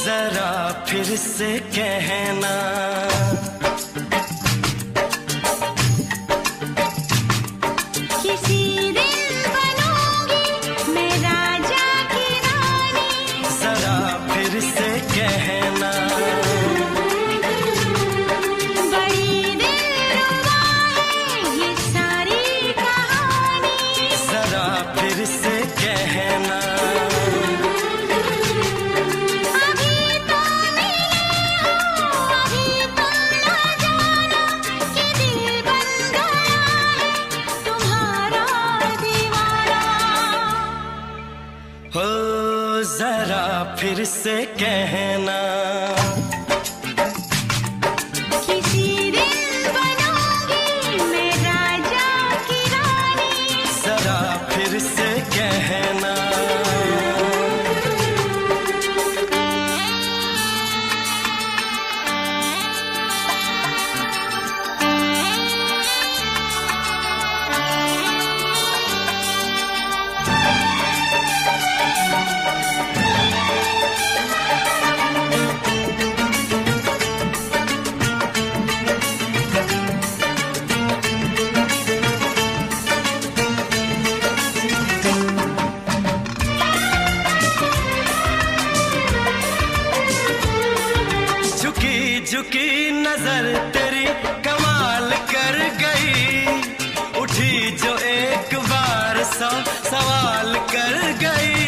जरा फिर से कहना, किसी दिन बनूंगी मैं राजा की रानी। जरा फिर से कहना, बड़ी दिलरुबा है ये सारी कहानी। जरा फिर से कहना, अभी तो मिले हो, अभी तुम ना जाना कि दिल बन गया है तुम्हारा दीवाना। हो जरा फिर से कहना, किसी दिन बनूंगी मैं राजा की रानी। जरा फिर से कहना। झुकी झुकी नजर तेरी कमाल कर गई, उठी जो एक बार सौ सवाल कर गई।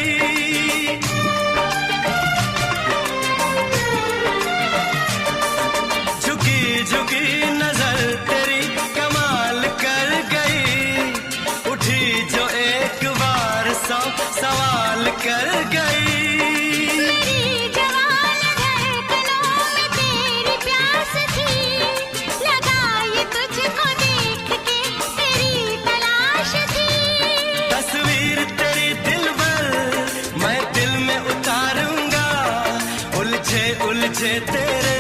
झुकी झुकी नजर तेरी कमाल कर गई, उठी जो एक बार सौ सवाल कर गई। मेरी जवान धड़कनों में तेरी प्यास थी, लगाई तुझको देख के तेरी तलाश थी। तस्वीर तेरी दिलबर मैं दिल में उतारूंगा, उलझे उलझे तेरे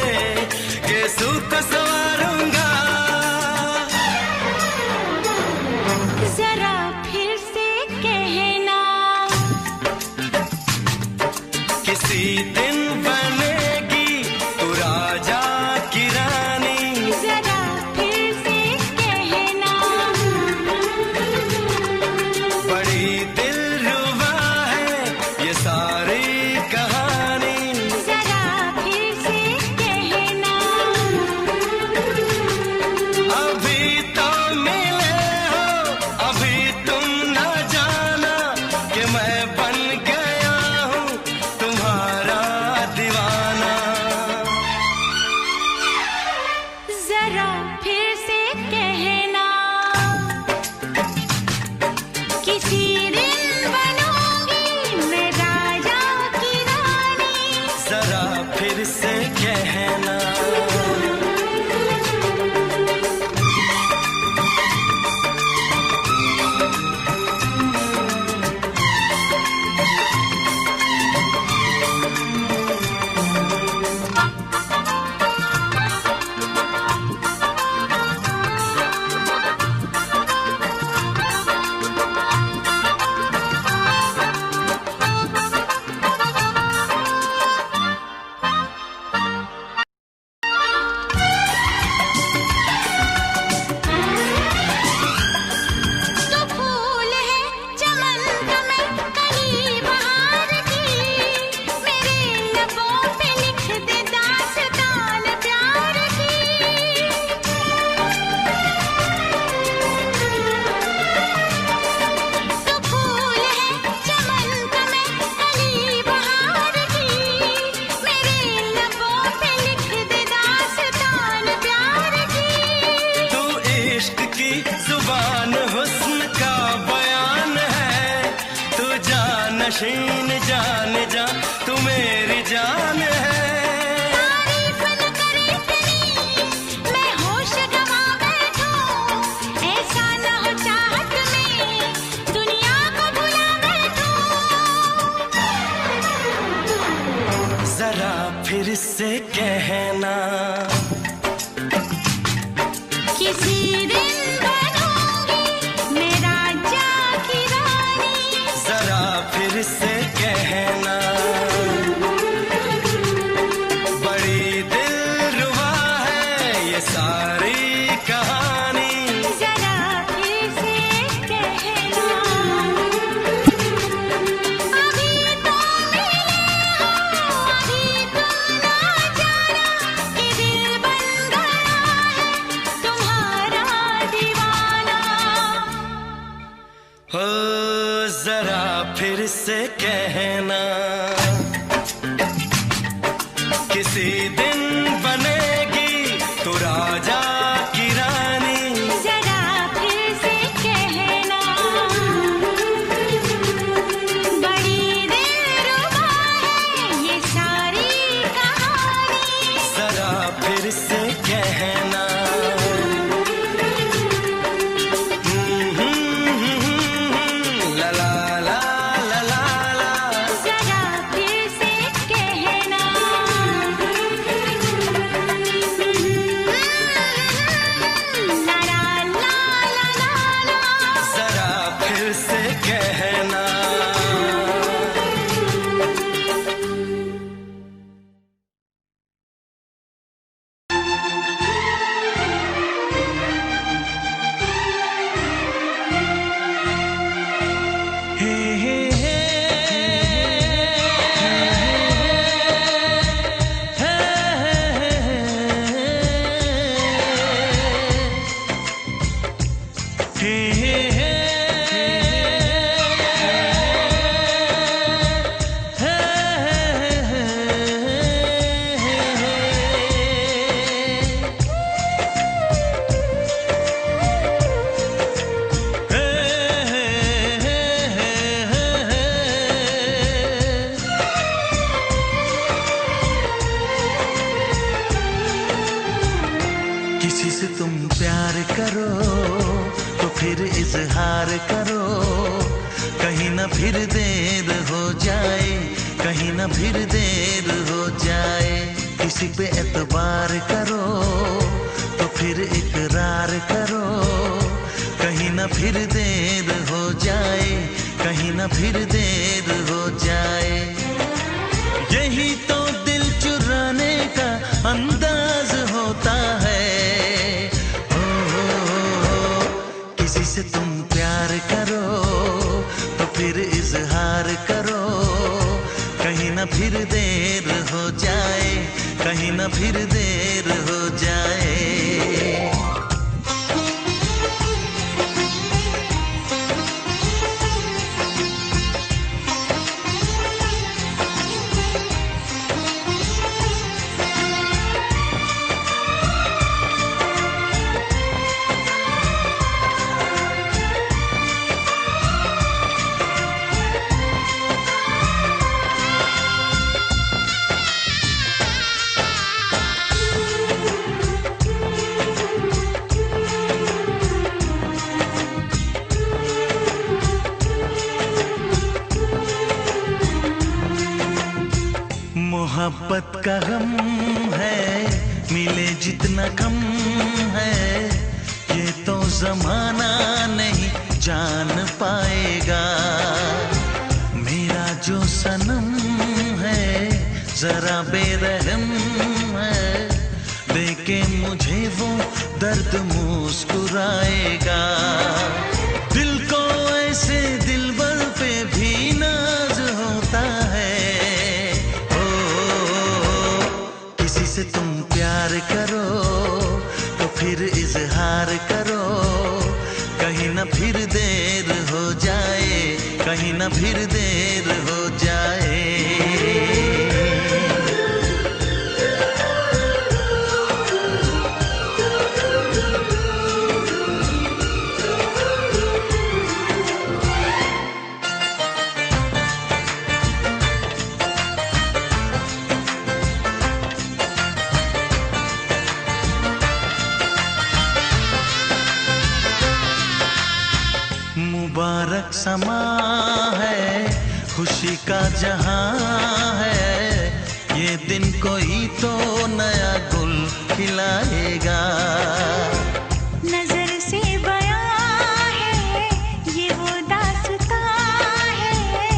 गेसू को संवारूंगा। जरा फिर से कहना, किसी दिन बनेगी तू राजा की रानी। जरा फिर से कहना, बड़ी दिलरुबा है ये सारी कहानी। जरा फिर से कहना, अभी तो मिले हो, अभी तुम न जाना कि मैं बन गया हूँ तुम्हारा दीवाना। जरा फिर से कहना, किसी दिन बनूंगी मैं राजा की रानी। जरा फिर से कहना, तो फूल है चमन का मैं कली बहार की, मेरे लबों पे लिख दे दास्तान प्यार की। तो फूल है चमन का मैं कली बहार की, मेरे लबों पे लिख दे दास्तान प्यार की। तू इश्क की जुबान हुस्न का बयान है, तू जानशीन जान जा तू मेरी जान है। तारीफ न करे इतनी मैं होश गवा बैठूं, ऐसा न हो चाहत में दुनिया को भुला बैठूं। जरा फिर से कहना, किसी दिन बनूंगी मैं राजा की रानी। जरा फिर से कहना, से कहना, किसी दिन बनेगी तू राजा की रानी। जरा फिर से कहना, बड़ी दिलरुबा है ये सारी कहानी। जरा फिर से कहना, ला ला ला ला ला ला। जरा फिर से कहना, ला ला ला ला ला ला। जरा फिर से कहना। हे हे हे किसी से तुम प्यार करो तो फिर इजहार करो, कहीं ना फिर देर हो जाए, कहीं ना फिर देर हो जाए। किसी पे एतबार करो तो फिर इकरार करो, कहीं ना फिर देर हो जाए, कहीं ना फिर देर हो जाए। यही तो दिल चुराने का अंदाज होता है। किसी से तुम प्यार करो तो फिर इजहार करो, कहीं ना फिर देर हो जाए, कहीं ना फिर देर हो जाए। मोहब्बत का गम है, मिले जितना कम है, ये तो जमाना नहीं जान पाएगा। मेरा जो सनम है जरा बेरहम है, देके मुझे वो दर्द मुस्कुराएगा। दिल को ऐसे दिलबर पे भी नाज होता है। किसी से तुम प्यार करो तो फिर इजहार करो, कहीं ना फिर देर हो जाए, कहीं ना फिर देर हो जाए। मुबारक समा है, खुशी का जहां है, ये दिन कोई तो नया गुल खिलाएगा। नजर से बयां है ये वो दास्तां है,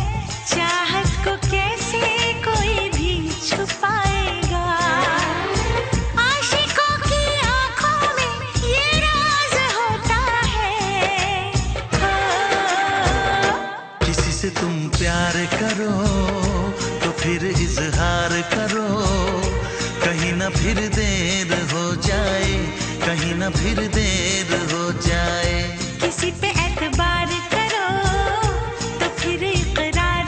चाहत को कैसे कोई भी छुपाएगा। आशिकों की आंखों में ये राज होता है। किसी से तुम प्यार करो तो फिर इजहार करो, कहीं ना फिर देर हो जाए, कहीं ना फिर देर हो जाए। किसी पे एतबार करो तो फिर इकरार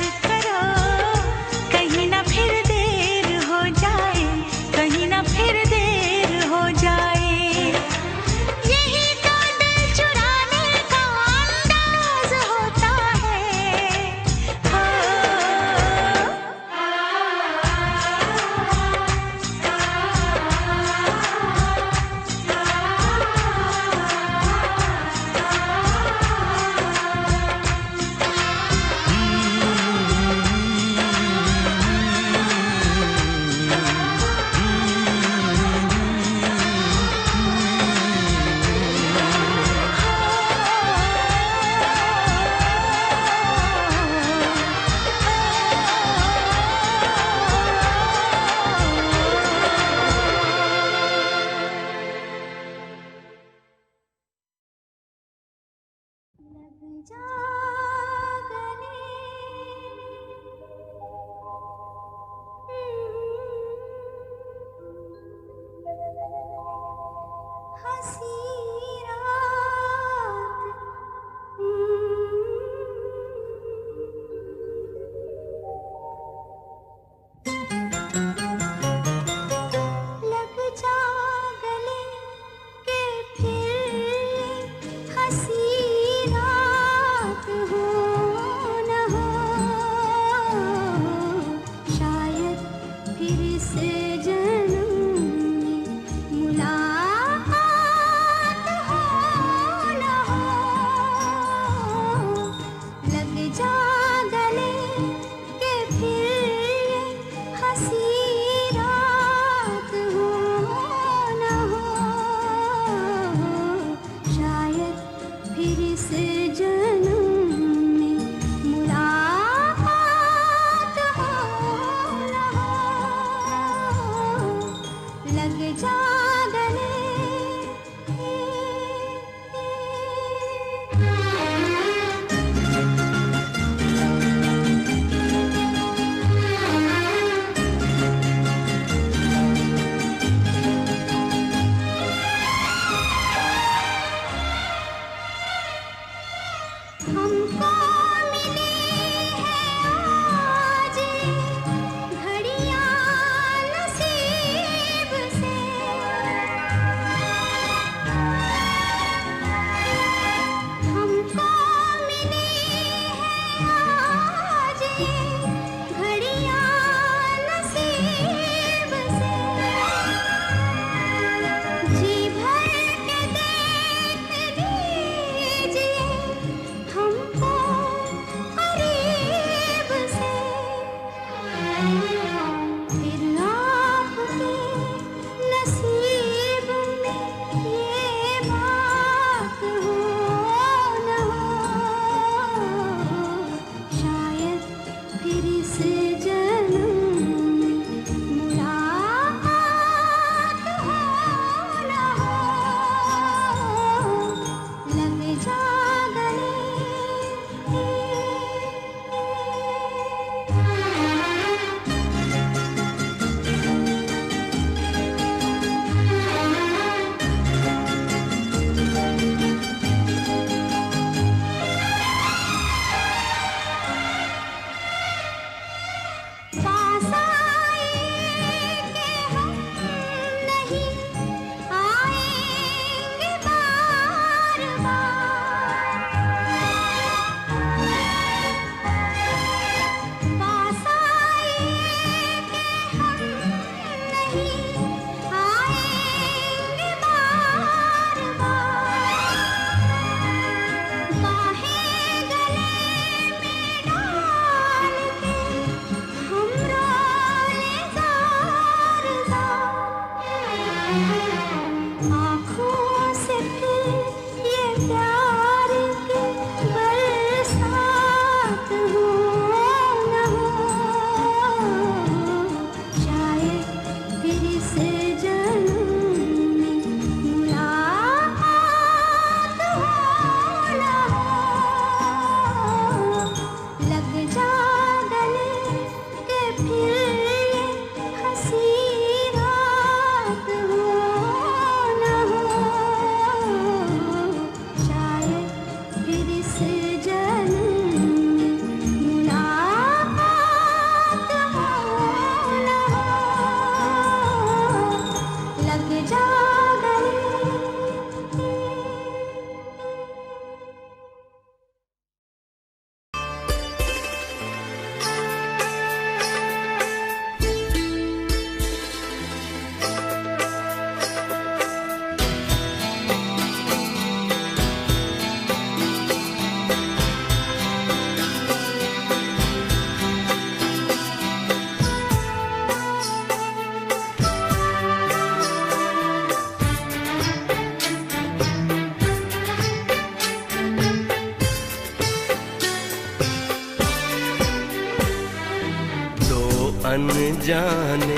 अनजाने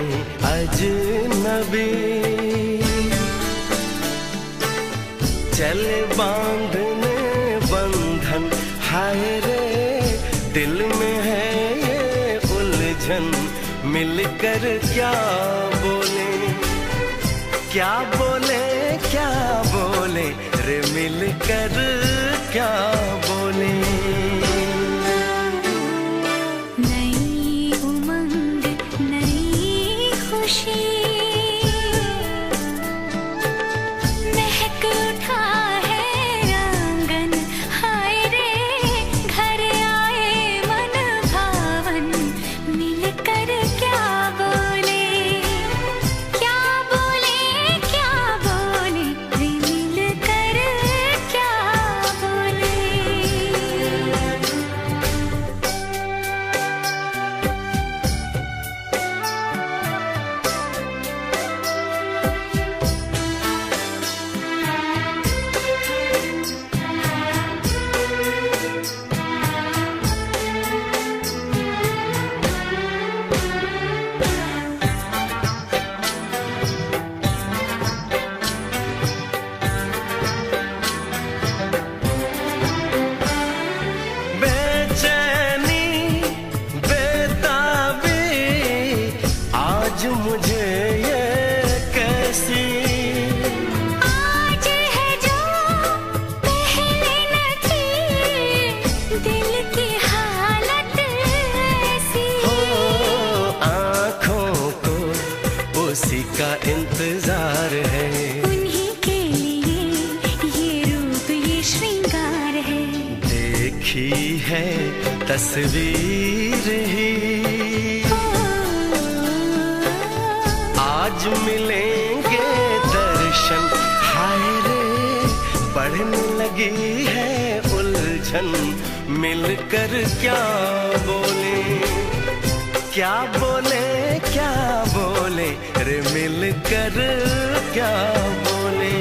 अजनबी चले बांधने बंधन, हाय रे दिल में है ये उलझन। मिलकर क्या बोले क्या बोले क्या बोले रे, मिलकर क्या बोले। ये कैसी आज है जो पहले न थी, दिल की हालत ऐसी। हो, आँखों को उसी का इंतजार है, उन्हीं के लिए ये रूप ये श्रृंगार है। देखी है तस्वीर ही, आज मिलेंगे दर्शन, हाय रे बढ़ने लगी है उलझन, मिलकर क्या बोले, क्या बोले, क्या बोले रे, मिलकर क्या बोले।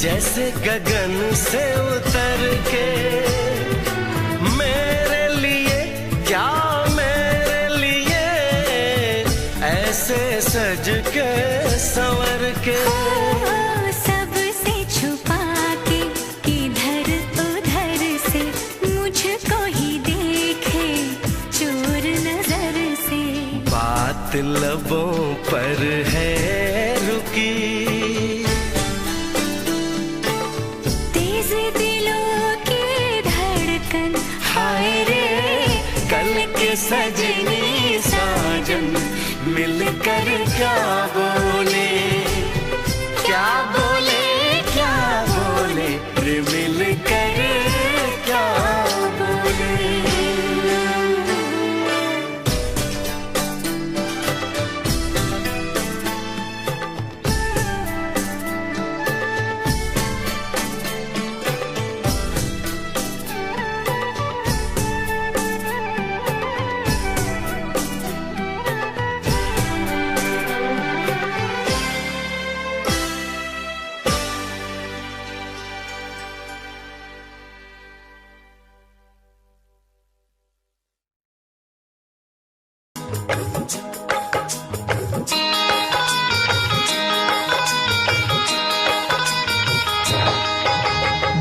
जैसे गगन से उतर के, मेरे लिए क्या मेरे लिए, ऐसे सज के संवर के। सबसे छुपा के किधर उधर से, मुझको ही देखे चोर नजर से। बात लबों पर है रुकी, सजनी साजन मिलकर क्या बोले, क्या बोले, क्या बोले रे, मिलकर क्या बोले।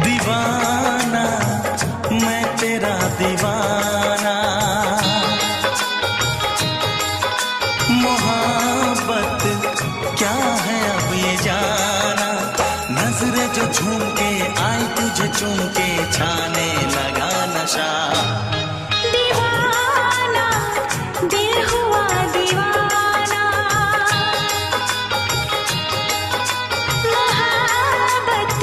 दीवाना मैं तेरा दीवाना, मोहब्बत क्या है अब ये जाना, नजरें जो झूम के आई तुझे चूम के, छाने लगा नशा। दीवाना दिल हुआ दीवाना, मोहब्बत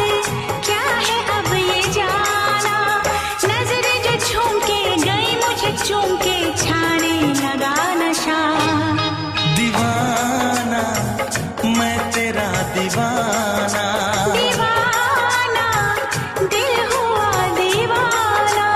क्या है अब ये जाना, नजरें जो झूम के गई मुझे चूम के, छाने लगा नशा। दीवाना मैं तेरा दीवाना, दीवाना दिल हुआ दीवाना।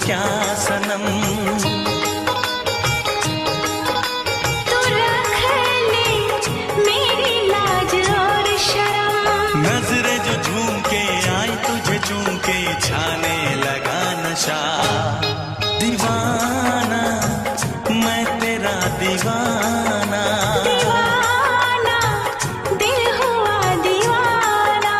क्या सनम। तू रख ले मेरी लाज और शर्म। नजरें जो झूम के आई तुझे चूम के छाने लगा नशा। दीवाना मैं तेरा दीवाना। दीवाना दिल हुआ दीवाना।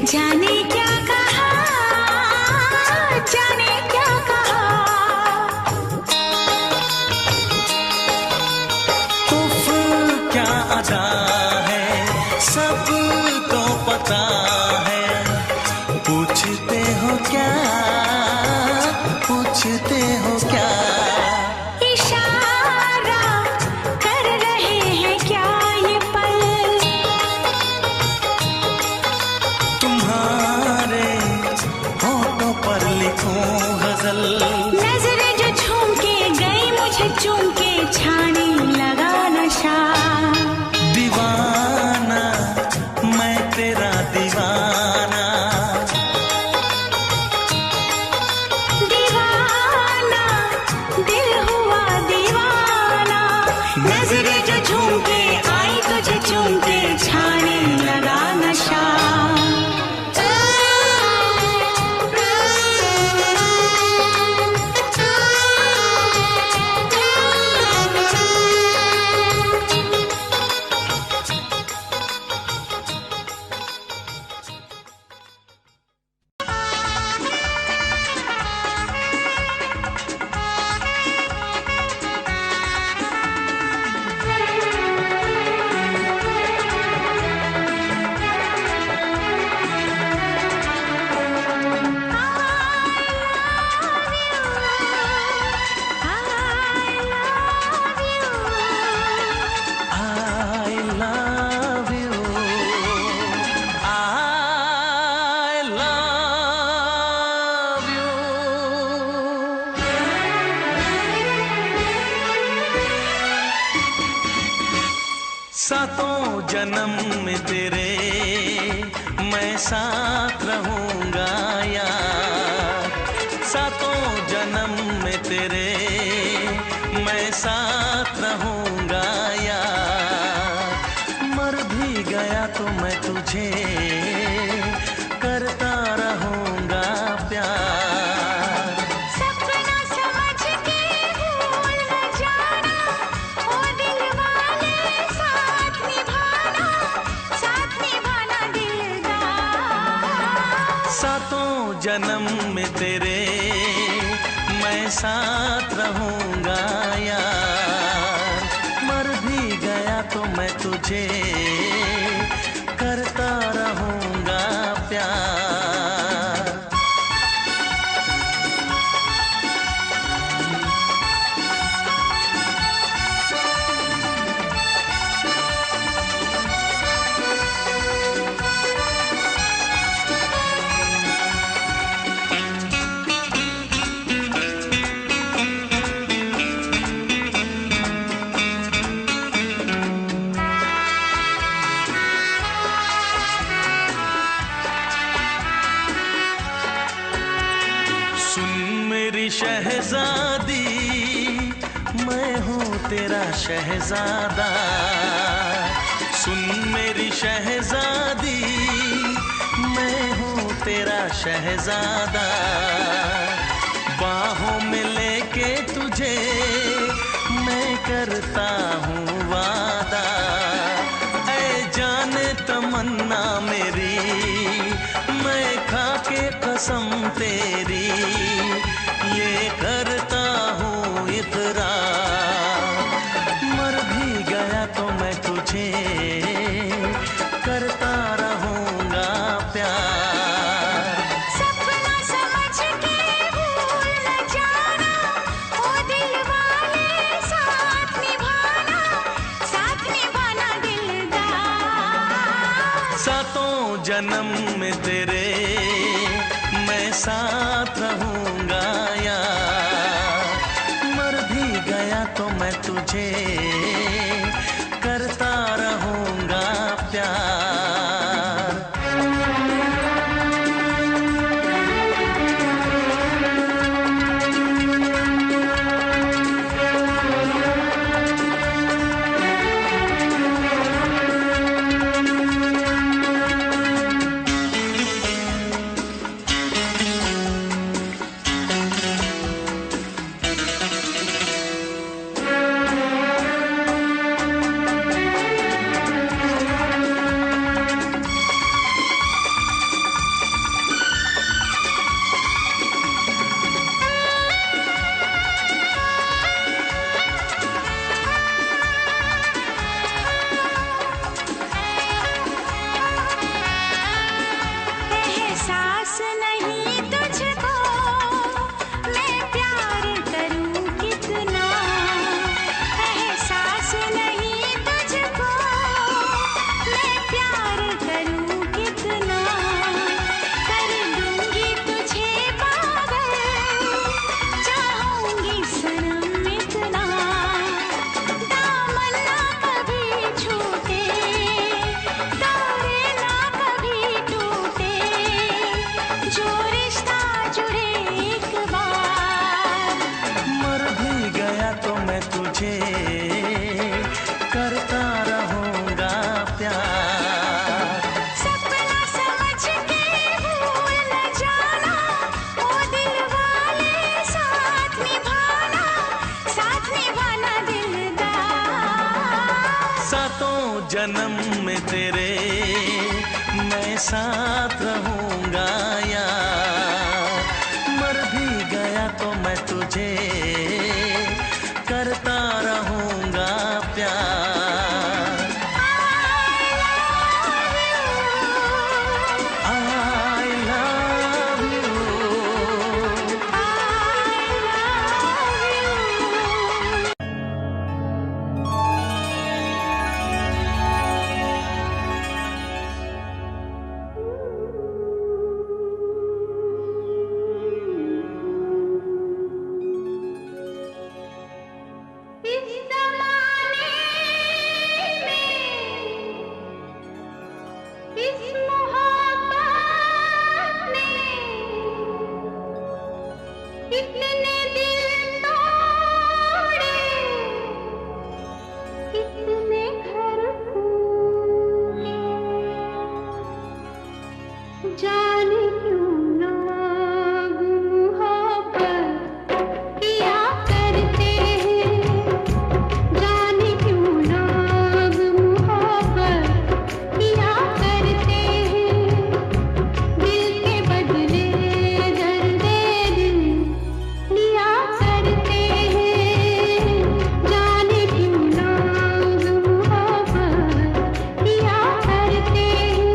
जाने क्या कहा, जाने क्या कहा। उफ क्या अदा है सबको पता है। पूछते हो क्या, पूछते हो क्या। इशारा कर रहे हैं क्या ये पल। तुम्हारे होठों पर लिखूं गजल। नजरें जो झूम के गई मुझे चूम के छाने लगा नशा। दीवाना मैं तेरा दीवाना। दीवाना दिल हुआ दीवाना। नजरें जो झूम के आई तुझे चूम के छाने लगा नशा। सातों जन्म में तेरे मैं साथ रहूंगा यार। सातों जन्म में तेरे मैं साथ रहूंगा यार। मर भी गया तो मैं तुझे करता रहूंगा प्यार। सपना समझ के भूल न जाना, ओ दिल वाले साथ निभाना दिलदार। सातों जन्म में तेरे मैं साथ रहूंगा यार। मर भी गया तो मैं तुझे करता रहूंगा प्यार। शहजादी मैं हूँ तेरा शहजादा। सुन मेरी शहजादी मैं हूँ तेरा शहजादा। बाहों में लेके तुझे मैं करता हूँ वादा। ऐ जाने तमन्ना मेरी मैं खा के कसम तेरी जन्म में तेरे मैं साथ रहूंगा यार। मर भी गया तो मैं तुझे करता रहूंगा प्यार। करता रहूंगा प्यार। सपना समझ के भूल न जाना, ओ दिल वाले साथ निभाना दिलदार। सातों जन्म में तेरे मैं साथ रहूंगा यार। मर भी गया तो मैं तुझे करता रहूंगा प्यार। I love you। जाने क्यों लोग मोहब्बत किया करते हैं, जाने क्यों लोग मोहब्बत किया करते हैं। दिल के बदले दर्द दिल लिया करते हैं, जाने क्यों लोग मोहब्बत किया करते हैं।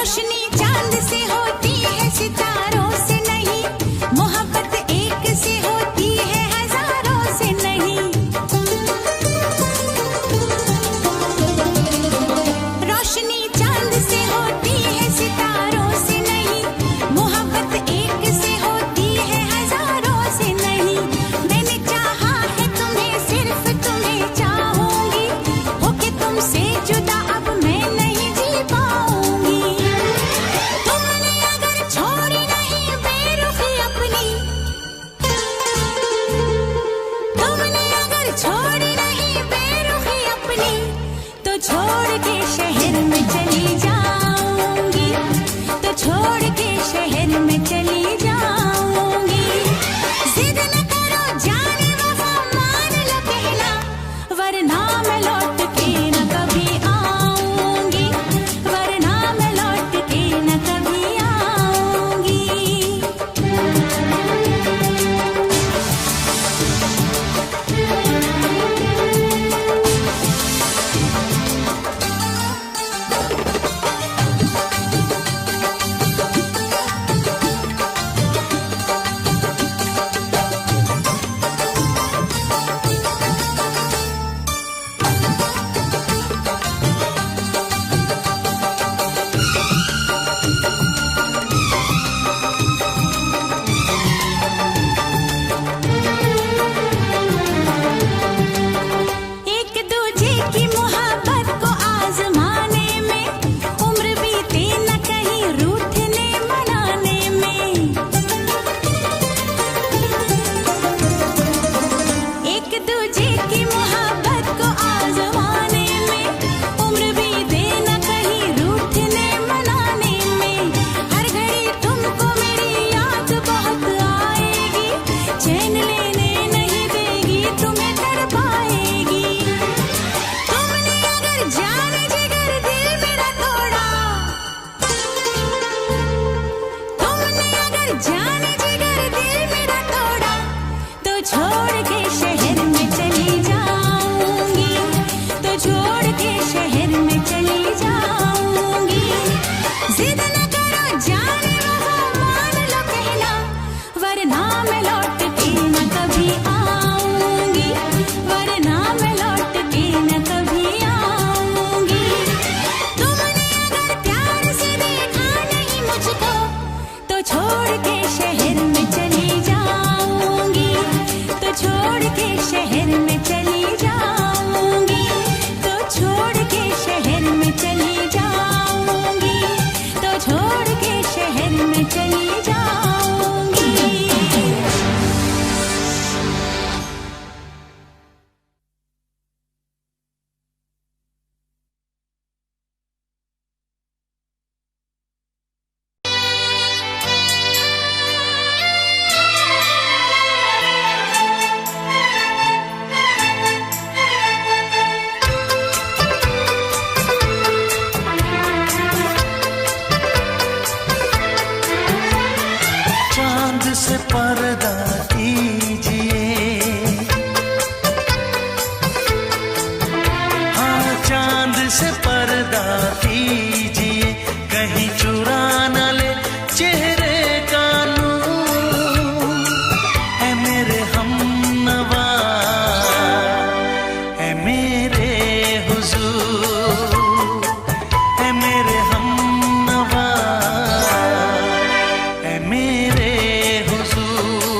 रोशनी चांद से होती है, सितारों से नहीं। मोहब्बत एक से होती है, हजारों से नहीं। रोशनी चांद से होती है, सितारों से नहीं। मोहब्बत एक से होती है, हजारों से नहीं। मैंने चाहा है तुम्हें, सिर्फ तुम्हें चाहूंगी। होके तुमसे जुदा अब मैं नहीं जी पाऊंगी। तुमने अगर छोड़ी नहीं बेरुखी अपनी, तुमने अगर छोड़ी नहीं बेरुखी अपनी, तो छोड़ के शहर में चली जाऊंगी। तो छोड़ के शहर में चली जाऊंगी। जिद न करो जाने वफा, मान लो कहना, वरना मैं लौट के न कभी आऊंगी। वरना मैं लौट के न कभी आऊंगी। एक दूजे की मोहब्बत को आजमाने में, उम्र बीते न कहीं रूठने मनाने में। एक दूजे की मोहब्बत को आजमाने में, उम्र बीते न कहीं रूठने मनाने में। हर घड़ी तुमको मेरी याद बहुत आएगी, चैन लेने नहीं देगी, तुम्हें तड़पाएगी। तुमने अगर जान जिगर दिल मेरा तोड़ा, तुमने अगर जान जिगर दिल मेरा तोड़ा, तो छोड़ के शहर में चली जाऊंगी। तो छोड़ के शहर में चली जाऊंगी। जिद न करो जाने वफा, मान लो कहना, वरना मैं लौट के न कभी आऊंगी। वरना मैं लौट के न कभी आऊंगी। तुमने अगर प्यार से देखा नहीं मुझको, तो छोड़ के शहर में चली जाऊंगी। तो छोड़ के शहर में चली जाऊंगी। तो छोड़ के शहर में चली जाऊंगी। तो छोड़ के शहर में चली जाऊंगी। चांद से पर्दा कीजिए, हाँ चांद से पर्दा कीजिए, कहीं चुरा न ले चेहरे का नूर। है मेरे हमनवा, है मेरे हुजूर, है मेरे हमनवा, है मेरे हुजूर।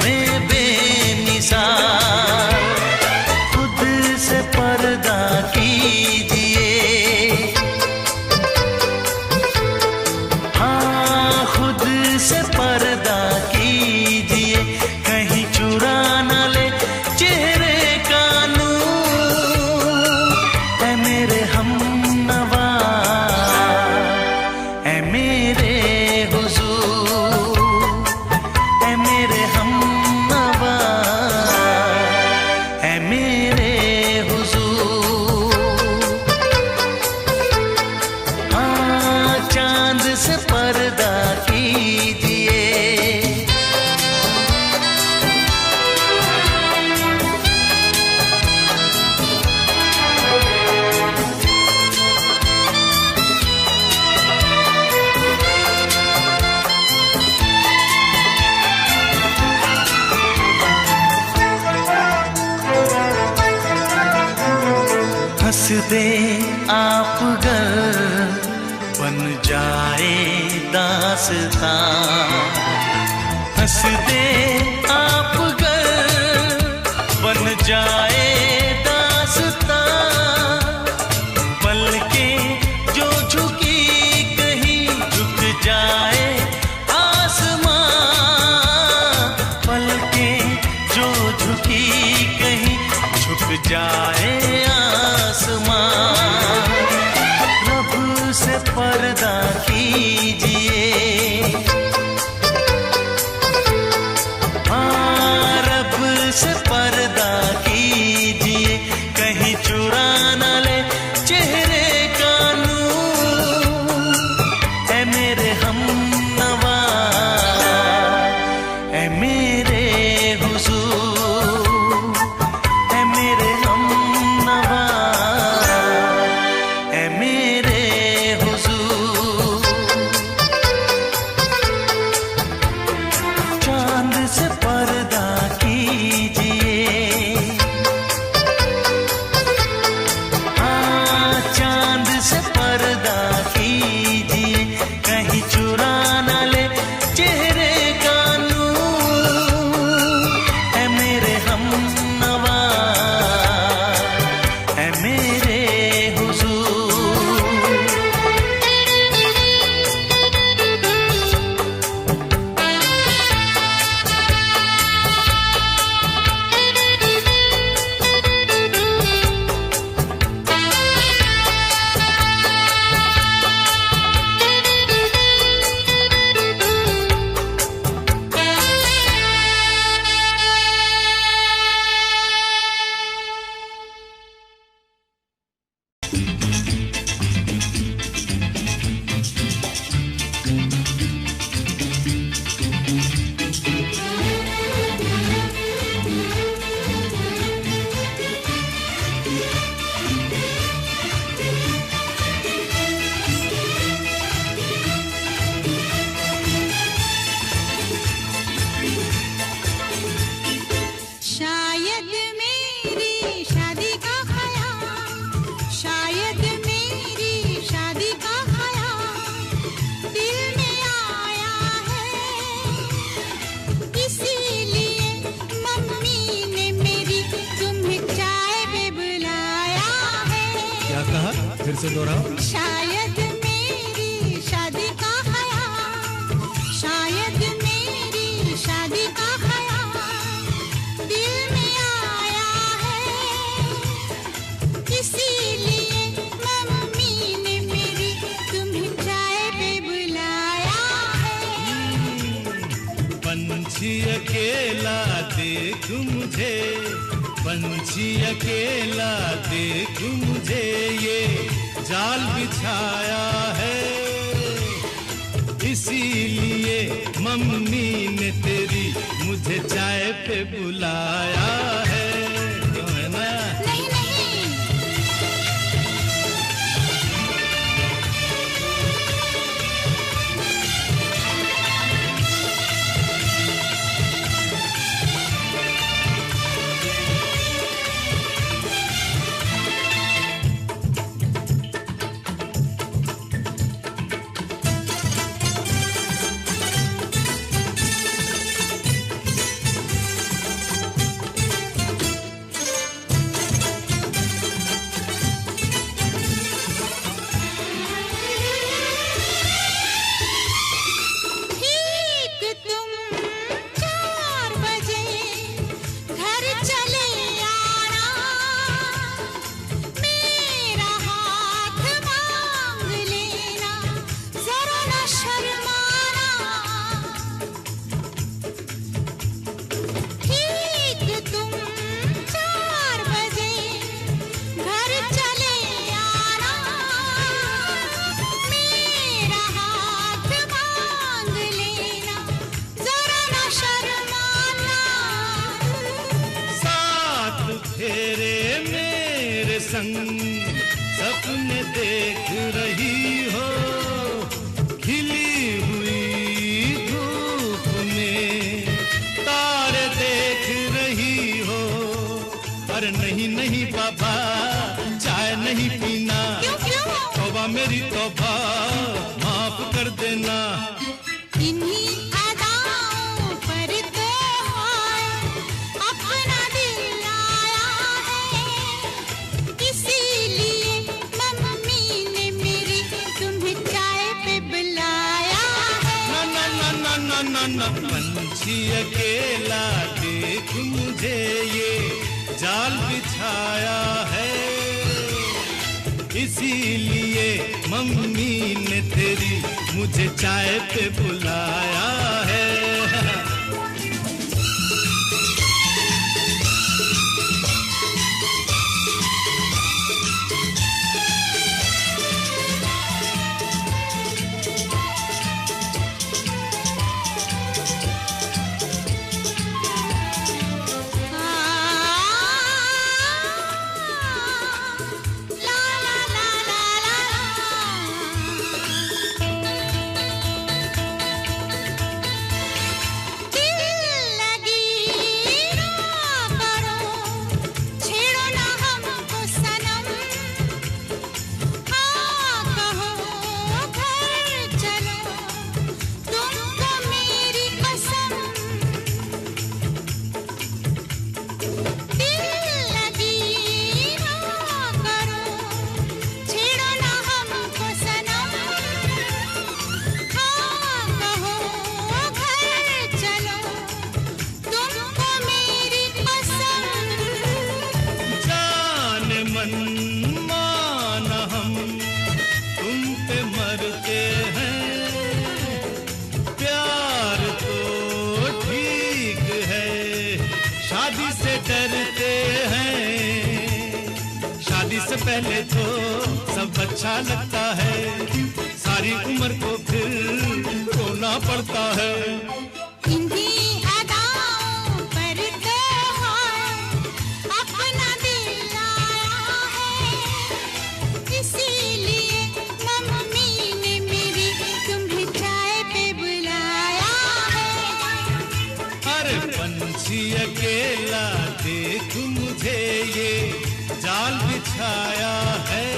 में बेमिसाल। खुद से पर्दा कीजिए, हाँ खुद से पर्दा कीजिए, कहीं चुरा न ले चेहरे का नूर। ऐ मेरे हमनवा, ऐ मेरे हुजूर, ऐ मेरे हमनवा, ऐ मेरे हुजूर। हाँ चांद से पर्दा कीजिए। हंस दे आप गर बन जाए दास्तां। हंस दे आप गर बन जाए दास्तां। पलकें जो झुकी कहीं झुक जाए आसमां। पलकें जो झुकी कहीं झुक जाए आसमां। रब से पर्दा कीजिए, हाँ रब से पर्दा कीजिए, कहीं चुरा न ले चेहरे का नूर। ऐ मेरे हमनवा, ऐ मेरे हुजूर, ऐ मेरे हमनवा, ऐ मेरे हुजूर। चांद से पर्दा कीजिए, हाँ चांद से पर्दा कीजिए, कहीं चुरा न ले चेहरे का नूर। ऐ मेरे हमनवा, ऐ मेरे हुजूर। शायद मेरी शादी का ख्याल, शायद मेरी शादी का ख्याल दिल में आया है। इसीलिए मम्मी ने मेरी तुम्हें चाय पे बुलाया है। क्या कहा? फिर से दोहराओ। शायद मेरी शादी का ख्याल, शायद मेरी शादी का ख्याल दिल में आया है। इसीलिए मम्मी ने मेरी तुम्हें चाय पे बुलाया है। पंछी अकेला देख मुझे, पंछी अकेला देख मुझे, ये जाल बिछाया है। इसीलिए मम्मी ने तेरी मुझे चाय पे बुलाया है। क्यों है ना? नहीं नहीं, संग सपने देख रही हो, खिली हुई धूप में तारे देख रही हो। अरे नहीं नहीं बाबा, चाय नहीं पीना। क्यों क्यों? तौबा मेरी तौबा, माफ कर देना। इन्हीं अदाओं पर तो अपना दिल आया है, इसीलिए मम्मी ने मेरी तुम्हें चाय पे बुलाया है। ना ना ना ना ना ना, पंछी अकेला देख मुझे ये जाल बिछाया है, इसीलिए मम्मी ने तेरी मुझे चाय पे बुलाया है। पहले तो सब अच्छा लगता है, सारी उम्र को फिर रोना पड़ता है। इन्हीं अदाओं पर तो अपना दिल आया है, इसीलिए मम्मी ने मेरी तुम्हें चाय पे बुलाया है। अरे पंछी अकेला देख मुझे ये जाल बिछाया है,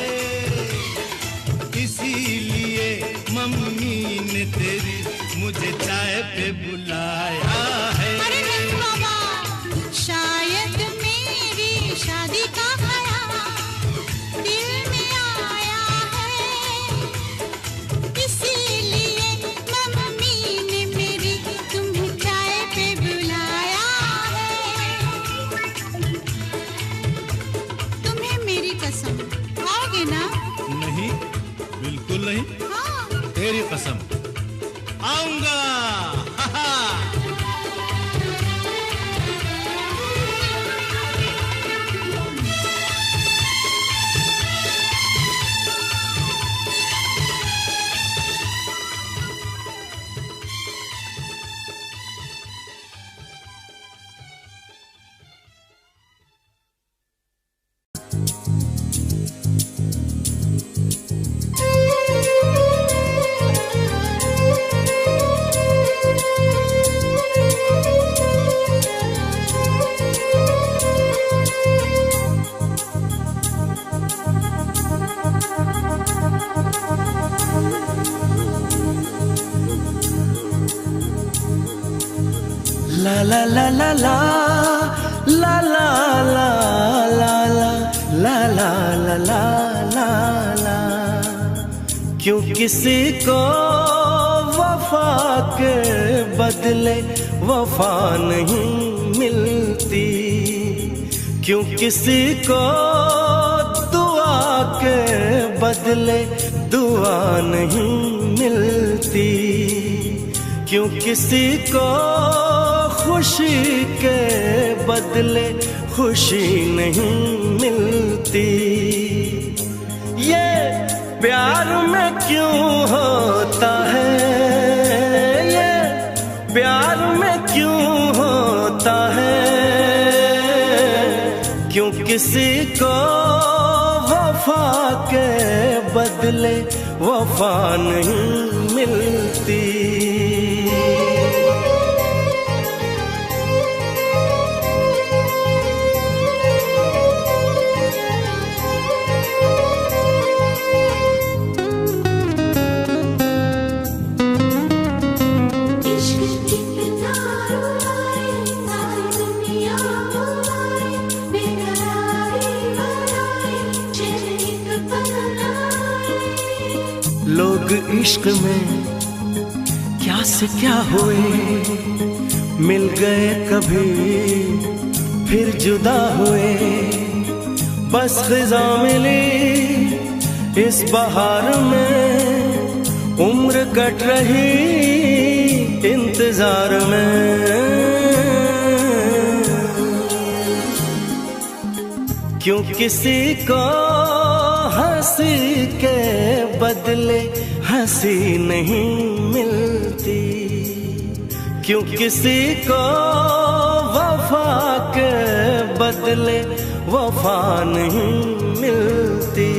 इसीलिए मम्मी ने तेरी मुझे चाय पे बुलाया है। अरे नहीं बाबा, शायद मेरी शादी का ख्याल दिल में आया है, इसीलिए मम्मी ने मेरी तुम्हें चाय पे बुलाया है। तुम्हें मेरी कसम, आओगे ना? नहीं, बिल्कुल नहीं। हाँ। तेरी कसम, आऊंगा। हा हा। La la la la la la la la la la la la la la la। क्यों किसी को वफा के बदले वफा नहीं मिलती, क्यों किसी को दुआ के बदले दुआ नहीं मिलती, क्यों किसी को खुशी के बदले खुशी नहीं मिलती। ये प्यार में क्यों होता है, ये प्यार में क्यों होता है क्यों किसी को वफा के बदले वफा नहीं मिलती। लोग इश्क में क्या से क्या हुए, मिल गए कभी फिर जुदा हुए। बस खिज़ा मिली इस बहार में, उम्र कट रही इंतजार में। क्यों किसी को हंसी के बदले हंसी नहीं मिलती, क्यों किसी को वफा के बदले वफा नहीं मिलती।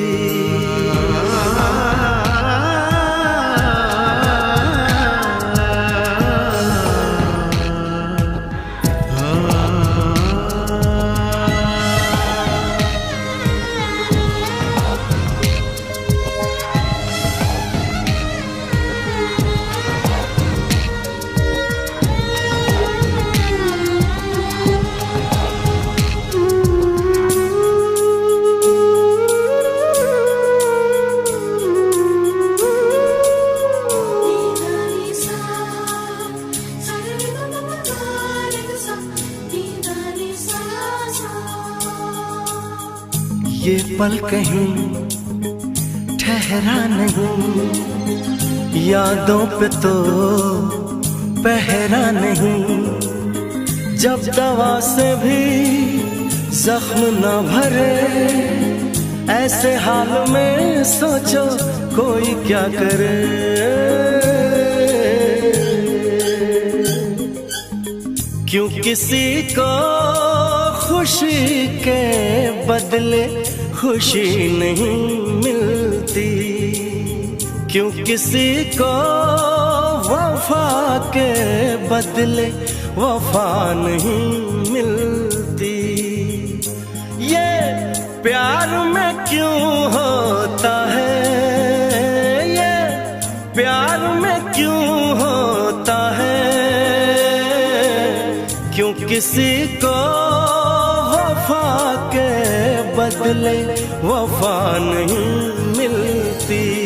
ये पल कहीं ठहरा नहीं, यादों पे तो पहरा नहीं। जब दवा से भी जख्म न भरे, ऐसे हाल में सोचो कोई क्या करे। क्यों किसी को खुशी के बदले खुशी नहीं मिलती, क्यों किसी को वफा के बदले वफा नहीं मिलती। ये प्यार में क्यों होता है, ये प्यार में क्यों होता है। क्यों किसी को वफा के बदले वफा नहीं मिलती।